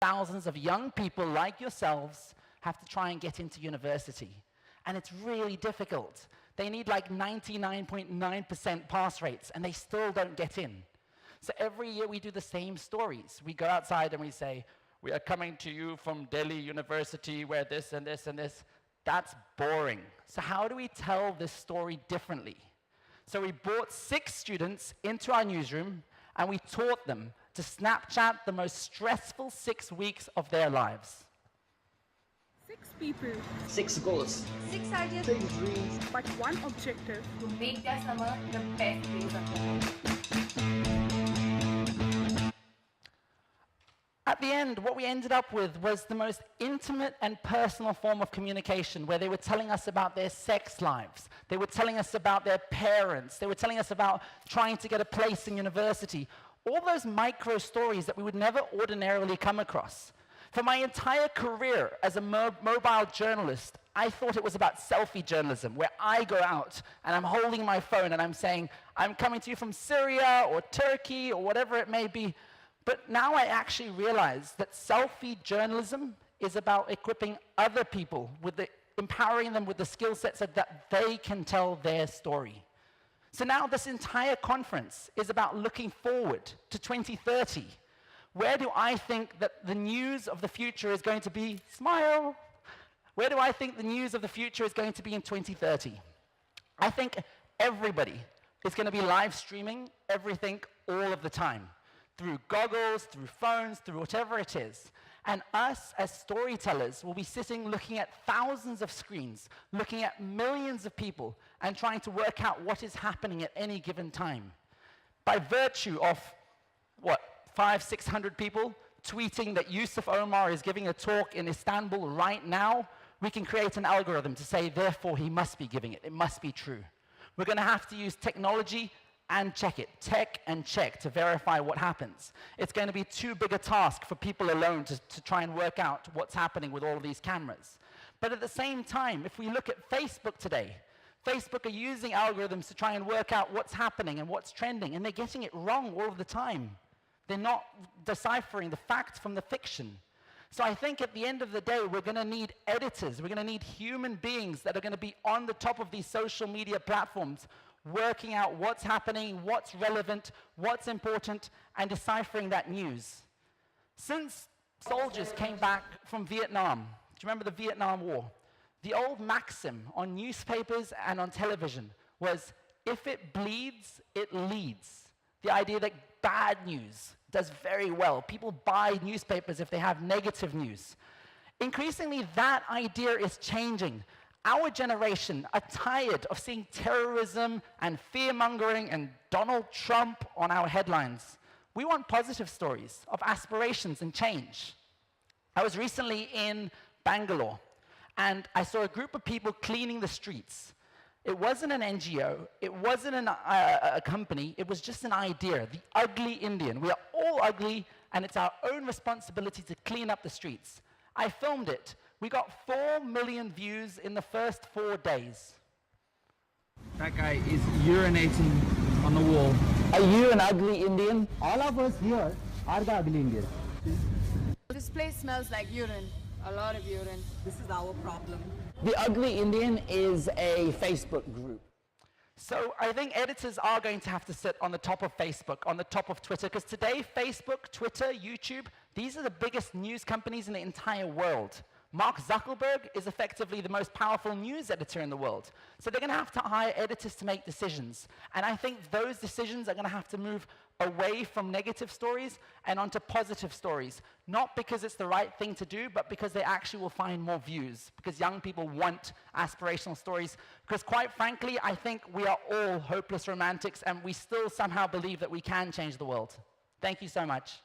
thousands of young people like yourselves have to try and get into university. And it's really difficult. They need like 99.9% pass rates, and they still don't get in. So every year we do the same stories. We go outside and we say, we are coming to you from Delhi University where this and this and this. That's boring. So how do we tell this story differently? So we brought 6 students into our newsroom and we taught them to Snapchat the most stressful 6 weeks of their lives. 6 people. 6 goals. 6 ideas. 6 dreams. But one objective. To make their summer the best days of their life. At the end, what we ended up with was the most intimate and personal form of communication, where they were telling us about their sex lives. They were telling us about their parents. They were telling us about trying to get a place in university. All those micro stories that we would never ordinarily come across. For my entire career as a mobile journalist, I thought it was about selfie journalism, where I go out and I'm holding my phone and I'm saying, I'm coming to you from Syria or Turkey or whatever it may be. But now I actually realize that selfie journalism is about equipping other people, empowering them with the skill sets so that they can tell their story. So now this entire conference is about looking forward to 2030. Where do I think that the news of the future is going to be? Smile. Where do I think the news of the future is going to be in 2030? I think everybody is going to be live streaming everything all of the time. Through goggles, through phones, through whatever it is. And us as storytellers will be sitting looking at thousands of screens, looking at millions of people, and trying to work out what is happening at any given time. By virtue of, 500-600 people tweeting that Yusuf Omar is giving a talk in Istanbul right now, we can create an algorithm to say, therefore, he must be giving it. It must be true. We're going to have to use technology and check it, tech and check, to verify what happens. It's going to be too big a task for people alone to try and work out what's happening with all of these cameras. But at the same time, if we look at Facebook today, Facebook are using algorithms to try and work out what's happening and what's trending, and they're getting it wrong all of the time. They're not deciphering the fact from the fiction. So I think at the end of the day, we're going to need editors. We're going to need human beings that are going to be on the top of these social media platforms, working out what's happening, what's relevant, what's important, and deciphering that news. Since soldiers came back from Vietnam, do you remember the Vietnam War? The old maxim on newspapers and on television was, if it bleeds, it leads. The idea that bad news does very well. People buy newspapers if they have negative news. Increasingly, that idea is changing. Our generation are tired of seeing terrorism and fear-mongering and Donald Trump on our headlines. We want positive stories of aspirations and change. I was recently in Bangalore, and I saw a group of people cleaning the streets. It wasn't an NGO, it wasn't a company, it was just an idea, the ugly Indian. We are all ugly, and it's our own responsibility to clean up the streets. I filmed it. We got 4 million views in the first 4 days. That guy is urinating on the wall. Are you an ugly Indian? All of us here are the ugly Indians. This place smells like urine. A lot of urine. This is our problem. The ugly Indian is a Facebook group. So I think editors are going to have to sit on the top of Facebook, on the top of Twitter, because today Facebook, Twitter, YouTube, these are the biggest news companies in the entire world. Mark Zuckerberg is effectively the most powerful news editor in the world. So they're going to have to hire editors to make decisions. And I think those decisions are going to have to move away from negative stories and onto positive stories. Not because it's the right thing to do, but because they actually will find more views. Because young people want aspirational stories. Because quite frankly, I think we are all hopeless romantics, and we still somehow believe that we can change the world. Thank you so much.